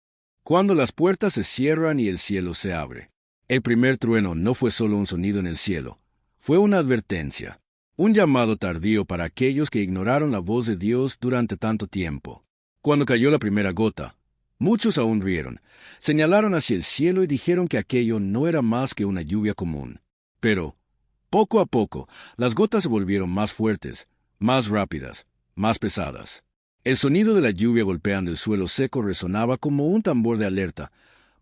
Cuando las puertas se cierran y el cielo se abre. El primer trueno no fue solo un sonido en el cielo, fue una advertencia, un llamado tardío para aquellos que ignoraron la voz de Dios durante tanto tiempo. Cuando cayó la primera gota, muchos aún rieron, señalaron hacia el cielo y dijeron que aquello no era más que una lluvia común. Pero, poco a poco, las gotas se volvieron más fuertes, más rápidas, más pesadas. El sonido de la lluvia golpeando el suelo seco resonaba como un tambor de alerta,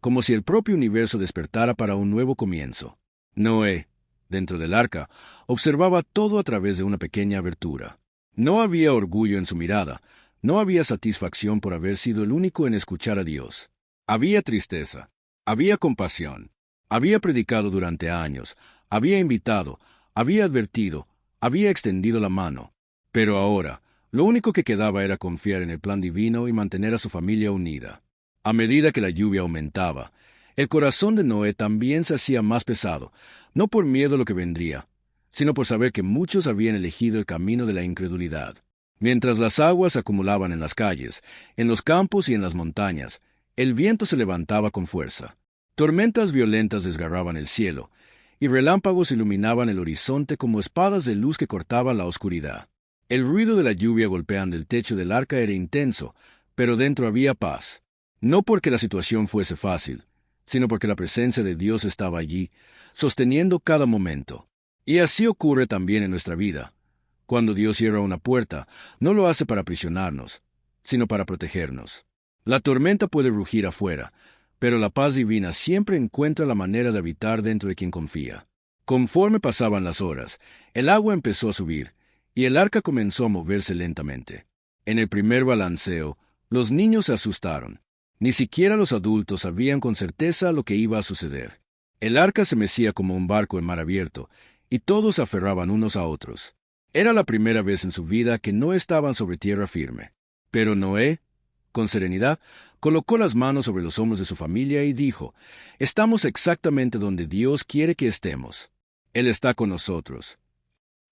como si el propio universo despertara para un nuevo comienzo. Noé, dentro del arca, observaba todo a través de una pequeña abertura. No había orgullo en su mirada, no había satisfacción por haber sido el único en escuchar a Dios. Había tristeza, había compasión, había predicado durante años, había invitado, había advertido, había extendido la mano. Pero ahora, lo único que quedaba era confiar en el plan divino y mantener a su familia unida. A medida que la lluvia aumentaba, el corazón de Noé también se hacía más pesado, no por miedo a lo que vendría, sino por saber que muchos habían elegido el camino de la incredulidad. Mientras las aguas se acumulaban en las calles, en los campos y en las montañas, el viento se levantaba con fuerza. Tormentas violentas desgarraban el cielo, y relámpagos iluminaban el horizonte como espadas de luz que cortaban la oscuridad. El ruido de la lluvia golpeando el techo del arca era intenso, pero dentro había paz. No porque la situación fuese fácil, sino porque la presencia de Dios estaba allí, sosteniendo cada momento. Y así ocurre también en nuestra vida. Cuando Dios cierra una puerta, no lo hace para aprisionarnos, sino para protegernos. La tormenta puede rugir afuera, pero la paz divina siempre encuentra la manera de habitar dentro de quien confía. Conforme pasaban las horas, el agua empezó a subir, y el arca comenzó a moverse lentamente. En el primer balanceo, los niños se asustaron. Ni siquiera los adultos sabían con certeza lo que iba a suceder. El arca se mecía como un barco en mar abierto, y todos se aferraban unos a otros. Era la primera vez en su vida que no estaban sobre tierra firme. Pero Noé, con serenidad, colocó las manos sobre los hombros de su familia y dijo: «Estamos exactamente donde Dios quiere que estemos. Él está con nosotros».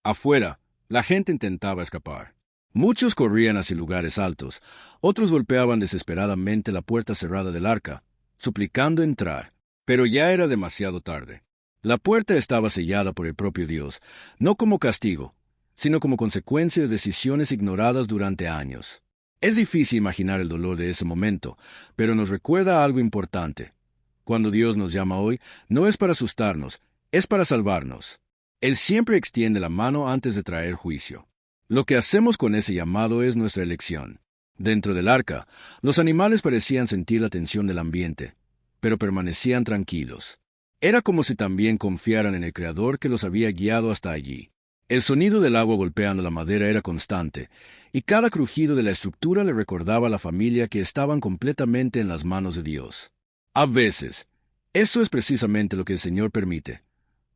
Afuera, la gente intentaba escapar. Muchos corrían hacia lugares altos, otros golpeaban desesperadamente la puerta cerrada del arca, suplicando entrar, pero ya era demasiado tarde. La puerta estaba sellada por el propio Dios, no como castigo, sino como consecuencia de decisiones ignoradas durante años. Es difícil imaginar el dolor de ese momento, pero nos recuerda algo importante. Cuando Dios nos llama hoy, no es para asustarnos, es para salvarnos. Él siempre extiende la mano antes de traer juicio. Lo que hacemos con ese llamado es nuestra elección. Dentro del arca, los animales parecían sentir la tensión del ambiente, pero permanecían tranquilos. Era como si también confiaran en el Creador que los había guiado hasta allí. El sonido del agua golpeando la madera era constante, y cada crujido de la estructura le recordaba a la familia que estaban completamente en las manos de Dios. A veces, eso es precisamente lo que el Señor permite.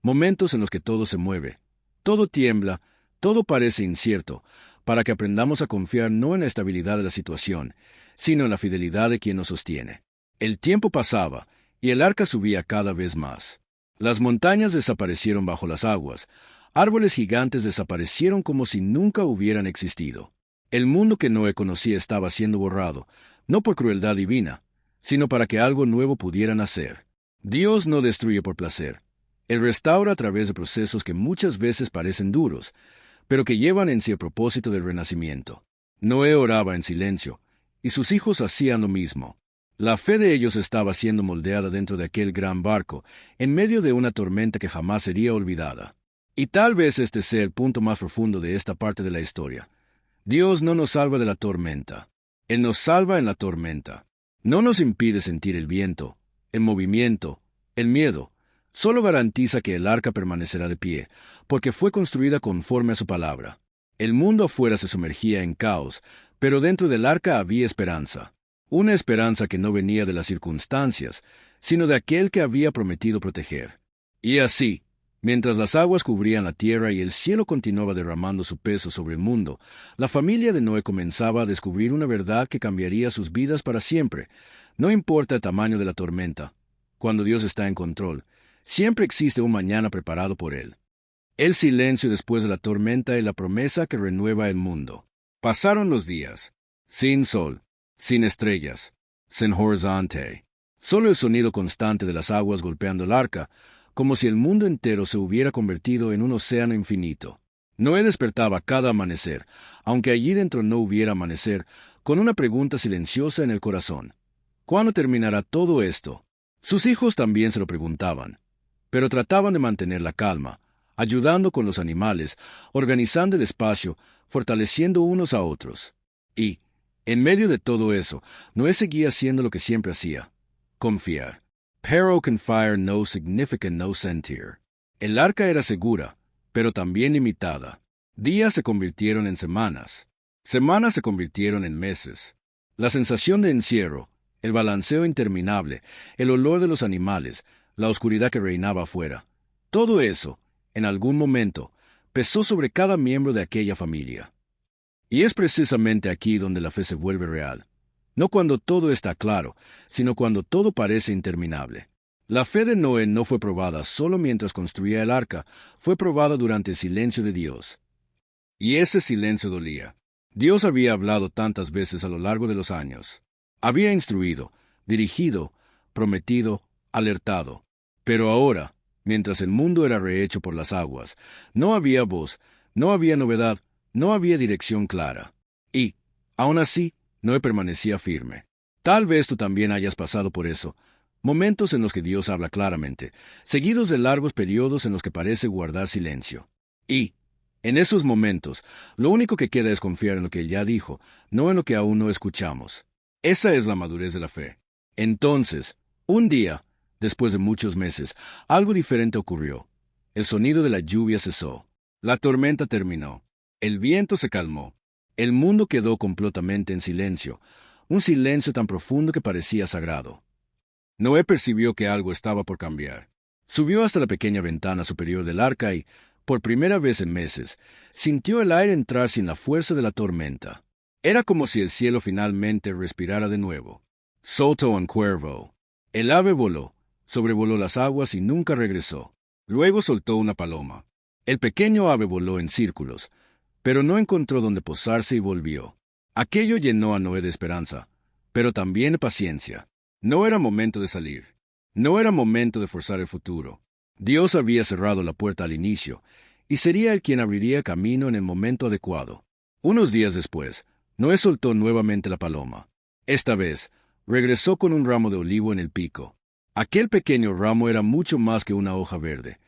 Momentos en los que todo se mueve, todo tiembla, todo parece incierto, para que aprendamos a confiar no en la estabilidad de la situación, sino en la fidelidad de quien nos sostiene. El tiempo pasaba, y el arca subía cada vez más. Las montañas desaparecieron bajo las aguas, árboles gigantes desaparecieron como si nunca hubieran existido. El mundo que Noé conocía estaba siendo borrado, no por crueldad divina, sino para que algo nuevo pudiera nacer. Dios no destruye por placer. Él restaura a través de procesos que muchas veces parecen duros, pero que llevan en sí el propósito del renacimiento. Noé oraba en silencio, y sus hijos hacían lo mismo. La fe de ellos estaba siendo moldeada dentro de aquel gran barco, en medio de una tormenta que jamás sería olvidada. Y tal vez este sea el punto más profundo de esta parte de la historia. Dios no nos salva de la tormenta. Él nos salva en la tormenta. No nos impide sentir el viento, el movimiento, el miedo. Solo garantiza que el arca permanecerá de pie, porque fue construida conforme a su palabra. El mundo afuera se sumergía en caos, pero dentro del arca había esperanza. Una esperanza que no venía de las circunstancias, sino de aquel que había prometido proteger. Y así, mientras las aguas cubrían la tierra y el cielo continuaba derramando su peso sobre el mundo, la familia de Noé comenzaba a descubrir una verdad que cambiaría sus vidas para siempre. No importa el tamaño de la tormenta. Cuando Dios está en control, siempre existe un mañana preparado por Él. El silencio después de la tormenta y la promesa que renueva el mundo. Pasaron los días, sin sol, sin estrellas, sin horizonte. Solo el sonido constante de las aguas golpeando el arca, como si el mundo entero se hubiera convertido en un océano infinito. Noé despertaba cada amanecer, aunque allí dentro no hubiera amanecer, con una pregunta silenciosa en el corazón. ¿Cuándo terminará todo esto? Sus hijos también se lo preguntaban, pero trataban de mantener la calma, ayudando con los animales, organizando el espacio, fortaleciendo unos a otros. Y, en medio de todo eso, Noé seguía haciendo lo que siempre hacía: confiar. Pero confiar no significa no sentir. El arca era segura, pero también limitada. Días se convirtieron en semanas. Semanas se convirtieron en meses. La sensación de encierro, el balanceo interminable, el olor de los animales, la oscuridad que reinaba afuera, todo eso, en algún momento, pesó sobre cada miembro de aquella familia. Y es precisamente aquí donde la fe se vuelve real. No cuando todo está claro, sino cuando todo parece interminable. La fe de Noé no fue probada solo mientras construía el arca, fue probada durante el silencio de Dios. Y ese silencio dolía. Dios había hablado tantas veces a lo largo de los años. Había instruido, dirigido, prometido, alertado. Pero ahora, mientras el mundo era rehecho por las aguas, no había voz, no había novedad, no había dirección clara. Y, aún así, Noé permanecía firme. Tal vez tú también hayas pasado por eso. Momentos en los que Dios habla claramente, seguidos de largos periodos en los que parece guardar silencio. Y, en esos momentos, lo único que queda es confiar en lo que Él ya dijo, no en lo que aún no escuchamos. Esa es la madurez de la fe. Entonces, un día, después de muchos meses, algo diferente ocurrió. El sonido de la lluvia cesó. La tormenta terminó. El viento se calmó. El mundo quedó completamente en silencio, un silencio tan profundo que parecía sagrado. Noé percibió que algo estaba por cambiar. Subió hasta la pequeña ventana superior del arca y, por primera vez en meses, sintió el aire entrar sin la fuerza de la tormenta. Era como si el cielo finalmente respirara de nuevo. Soltó un cuervo. El ave voló, sobrevoló las aguas y nunca regresó. Luego soltó una paloma. El pequeño ave voló en círculos, pero no encontró dónde posarse y volvió. Aquello llenó a Noé de esperanza, pero también de paciencia. No era momento de salir. No era momento de forzar el futuro. Dios había cerrado la puerta al inicio, y sería Él quien abriría camino en el momento adecuado. Unos días después, Noé soltó nuevamente la paloma. Esta vez, regresó con un ramo de olivo en el pico. Aquel pequeño ramo era mucho más que una hoja verde.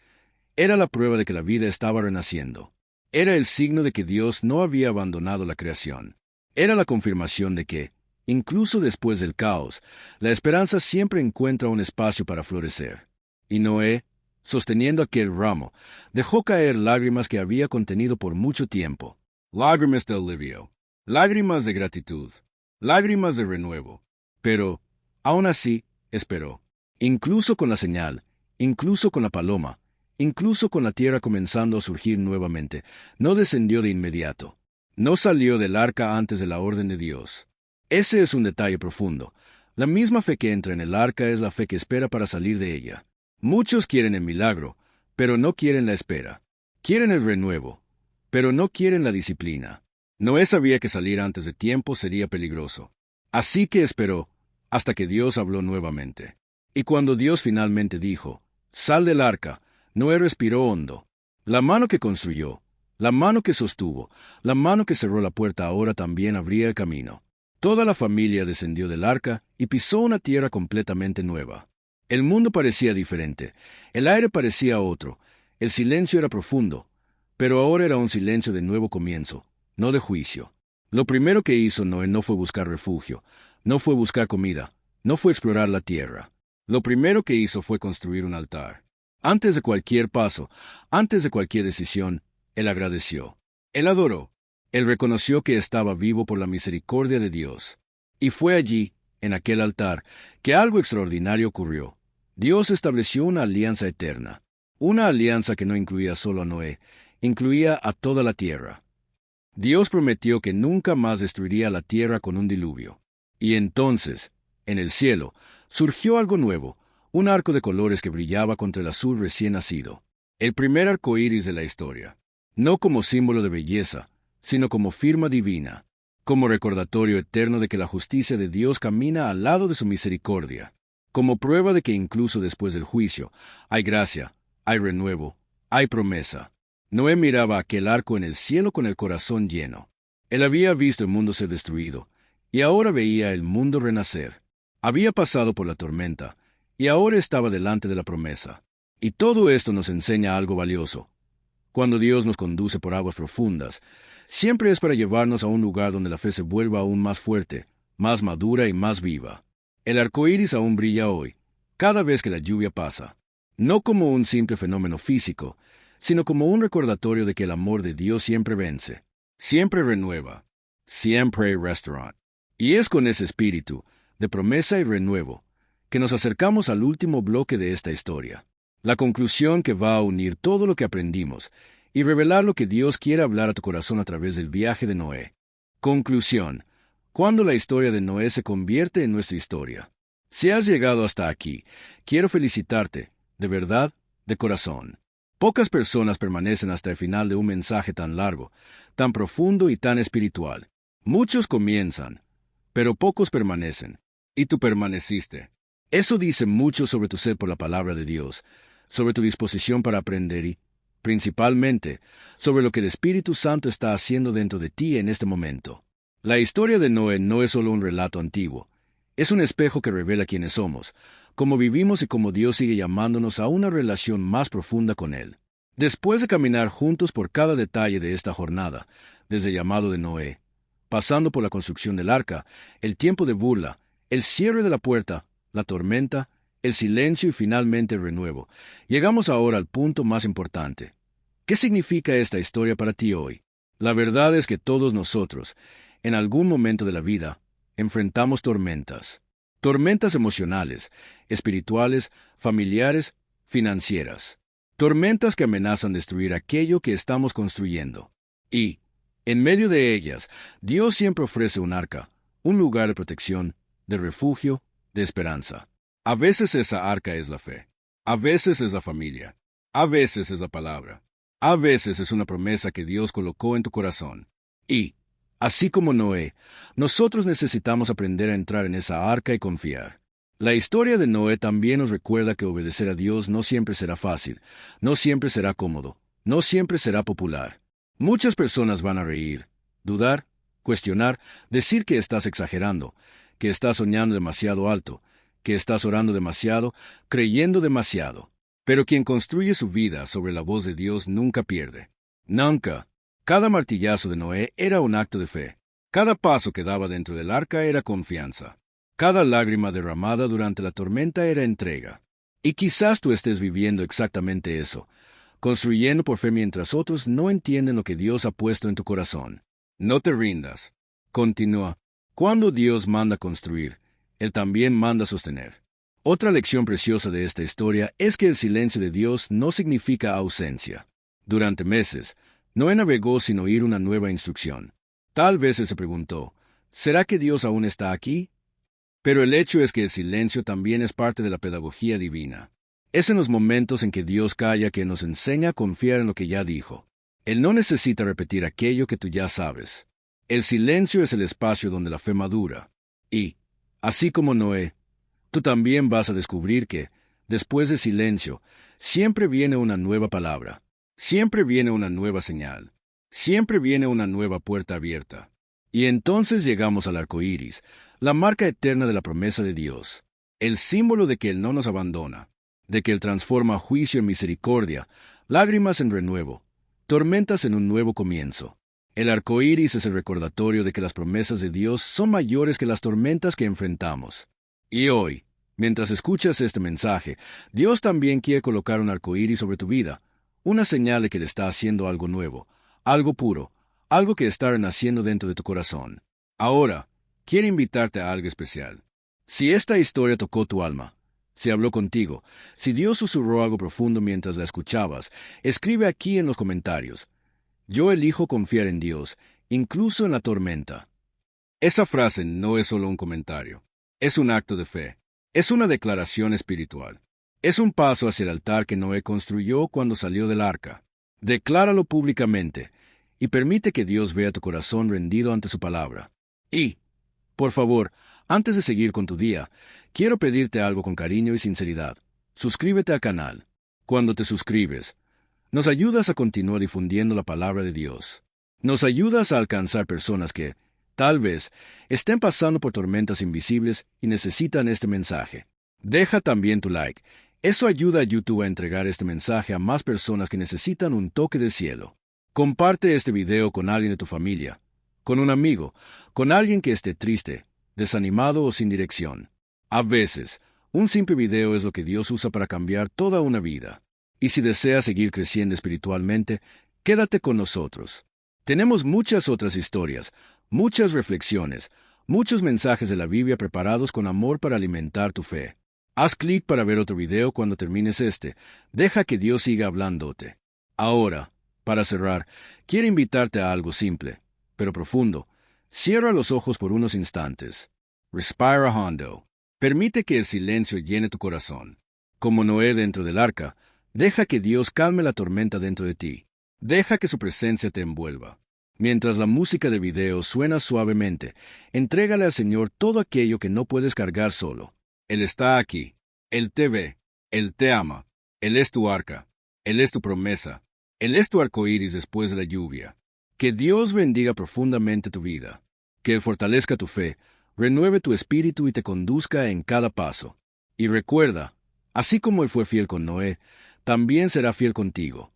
Era la prueba de que la vida estaba renaciendo. Era el signo de que Dios no había abandonado la creación. Era la confirmación de que, incluso después del caos, la esperanza siempre encuentra un espacio para florecer. Y Noé, sosteniendo aquel ramo, dejó caer lágrimas que había contenido por mucho tiempo. Lágrimas de alivio, lágrimas de gratitud, lágrimas de renuevo. Pero, aún así, esperó. Incluso con la señal, incluso con la paloma, incluso con la tierra comenzando a surgir nuevamente, no descendió de inmediato. No salió del arca antes de la orden de Dios. Ese es un detalle profundo. La misma fe que entra en el arca es la fe que espera para salir de ella. Muchos quieren el milagro, pero no quieren la espera. Quieren el renuevo, pero no quieren la disciplina. Noé sabía que salir antes de tiempo sería peligroso. Así que esperó, hasta que Dios habló nuevamente. Y cuando Dios finalmente dijo, «Sal del arca», Noé respiró hondo. La mano que construyó, la mano que sostuvo, la mano que cerró la puerta ahora también abría el camino. Toda la familia descendió del arca y pisó una tierra completamente nueva. El mundo parecía diferente, el aire parecía otro, el silencio era profundo, pero ahora era un silencio de nuevo comienzo, no de juicio. Lo primero que hizo Noé no fue buscar refugio, no fue buscar comida, no fue explorar la tierra. Lo primero que hizo fue construir un altar. Antes de cualquier paso, antes de cualquier decisión, él agradeció. Él adoró. Él reconoció que estaba vivo por la misericordia de Dios. Y fue allí, en aquel altar, que algo extraordinario ocurrió. Dios estableció una alianza eterna. Una alianza que no incluía solo a Noé, incluía a toda la tierra. Dios prometió que nunca más destruiría la tierra con un diluvio. Y entonces, en el cielo, surgió algo nuevo, un arco de colores que brillaba contra el azul recién nacido. El primer arco iris de la historia. No como símbolo de belleza, sino como firma divina, como recordatorio eterno de que la justicia de Dios camina al lado de su misericordia, como prueba de que incluso después del juicio, hay gracia, hay renuevo, hay promesa. Noé miraba aquel arco en el cielo con el corazón lleno. Él había visto el mundo ser destruido, y ahora veía el mundo renacer. Había pasado por la tormenta, y ahora estaba delante de la promesa. Y todo esto nos enseña algo valioso. Cuando Dios nos conduce por aguas profundas, siempre es para llevarnos a un lugar donde la fe se vuelva aún más fuerte, más madura y más viva. El arco iris aún brilla hoy, cada vez que la lluvia pasa, no como un simple fenómeno físico, sino como un recordatorio de que el amor de Dios siempre vence, siempre renueva, siempre restaura. Y es con ese espíritu, de promesa y renuevo, que nos acercamos al último bloque de esta historia. La conclusión que va a unir todo lo que aprendimos y revelar lo que Dios quiere hablar a tu corazón a través del viaje de Noé. Conclusión. Cuando la historia de Noé se convierte en nuestra historia. Si has llegado hasta aquí, quiero felicitarte, de verdad, de corazón. Pocas personas permanecen hasta el final de un mensaje tan largo, tan profundo y tan espiritual. Muchos comienzan, pero pocos permanecen. Y tú permaneciste. Eso dice mucho sobre tu sed por la palabra de Dios, sobre tu disposición para aprender y, principalmente, sobre lo que el Espíritu Santo está haciendo dentro de ti en este momento. La historia de Noé no es solo un relato antiguo, es un espejo que revela quiénes somos, cómo vivimos y cómo Dios sigue llamándonos a una relación más profunda con Él. Después de caminar juntos por cada detalle de esta jornada, desde el llamado de Noé, pasando por la construcción del arca, el tiempo de burla, el cierre de la puerta, la tormenta, el silencio y finalmente el renuevo, llegamos ahora al punto más importante. ¿Qué significa esta historia para ti hoy? La verdad es que todos nosotros, en algún momento de la vida, enfrentamos tormentas. Tormentas emocionales, espirituales, familiares, financieras. Tormentas que amenazan destruir aquello que estamos construyendo. Y, en medio de ellas, Dios siempre ofrece un arca, un lugar de protección, de refugio, de esperanza. A veces esa arca es la fe. A veces es la familia. A veces es la palabra. A veces es una promesa que Dios colocó en tu corazón. Y, así como Noé, nosotros necesitamos aprender a entrar en esa arca y confiar. La historia de Noé también nos recuerda que obedecer a Dios no siempre será fácil, no siempre será cómodo, no siempre será popular. Muchas personas van a reír, dudar, cuestionar, decir que estás exagerando, que estás soñando demasiado alto, que estás orando demasiado, creyendo demasiado. Pero quien construye su vida sobre la voz de Dios nunca pierde. Nunca. Cada martillazo de Noé era un acto de fe. Cada paso que daba dentro del arca era confianza. Cada lágrima derramada durante la tormenta era entrega. Y quizás tú estés viviendo exactamente eso, construyendo por fe mientras otros no entienden lo que Dios ha puesto en tu corazón. No te rindas. Continúa. Cuando Dios manda construir, Él también manda sostener. Otra lección preciosa de esta historia es que el silencio de Dios no significa ausencia. Durante meses, Noé navegó sin oír una nueva instrucción. Tal vez él se preguntó, ¿será que Dios aún está aquí? Pero el hecho es que el silencio también es parte de la pedagogía divina. Es en los momentos en que Dios calla que nos enseña a confiar en lo que ya dijo. Él no necesita repetir aquello que tú ya sabes. El silencio es el espacio donde la fe madura. Y, así como Noé, tú también vas a descubrir que, después del silencio, siempre viene una nueva palabra, siempre viene una nueva señal, siempre viene una nueva puerta abierta. Y entonces llegamos al arco iris, la marca eterna de la promesa de Dios, el símbolo de que Él no nos abandona, de que Él transforma juicio en misericordia, lágrimas en renuevo, tormentas en un nuevo comienzo. El arco iris es el recordatorio de que las promesas de Dios son mayores que las tormentas que enfrentamos. Y hoy, mientras escuchas este mensaje, Dios también quiere colocar un arco iris sobre tu vida, una señal de que Él está haciendo algo nuevo, algo puro, algo que está renaciendo dentro de tu corazón. Ahora, quiero invitarte a algo especial. Si esta historia tocó tu alma, si habló contigo, si Dios susurró algo profundo mientras la escuchabas, escribe aquí en los comentarios. Yo elijo confiar en Dios, incluso en la tormenta. Esa frase no es solo un comentario. Es un acto de fe. Es una declaración espiritual. Es un paso hacia el altar que Noé construyó cuando salió del arca. Decláralo públicamente y permite que Dios vea tu corazón rendido ante su palabra. Y, por favor, antes de seguir con tu día, quiero pedirte algo con cariño y sinceridad. Suscríbete al canal. Cuando te suscribes, nos ayudas a continuar difundiendo la palabra de Dios. Nos ayudas a alcanzar personas que, tal vez, estén pasando por tormentas invisibles y necesitan este mensaje. Deja también tu like. Eso ayuda a YouTube a entregar este mensaje a más personas que necesitan un toque del cielo. Comparte este video con alguien de tu familia, con un amigo, con alguien que esté triste, desanimado o sin dirección. A veces, un simple video es lo que Dios usa para cambiar toda una vida. Y si deseas seguir creciendo espiritualmente, quédate con nosotros. Tenemos muchas otras historias, muchas reflexiones, muchos mensajes de la Biblia preparados con amor para alimentar tu fe. Haz clic para ver otro video cuando termines este. Deja que Dios siga hablándote. Ahora, para cerrar, quiero invitarte a algo simple, pero profundo. Cierra los ojos por unos instantes. Respira hondo. Permite que el silencio llene tu corazón. Como Noé dentro del arca, deja que Dios calme la tormenta dentro de ti. Deja que su presencia te envuelva. Mientras la música de video suena suavemente, entrégale al Señor todo aquello que no puedes cargar solo. Él está aquí. Él te ve. Él te ama. Él es tu arca. Él es tu promesa. Él es tu arco iris después de la lluvia. Que Dios bendiga profundamente tu vida. que Él fortalezca tu fe, renueve tu espíritu y te conduzca en cada paso. Y recuerda, así como Él fue fiel con Noé, también será fiel contigo.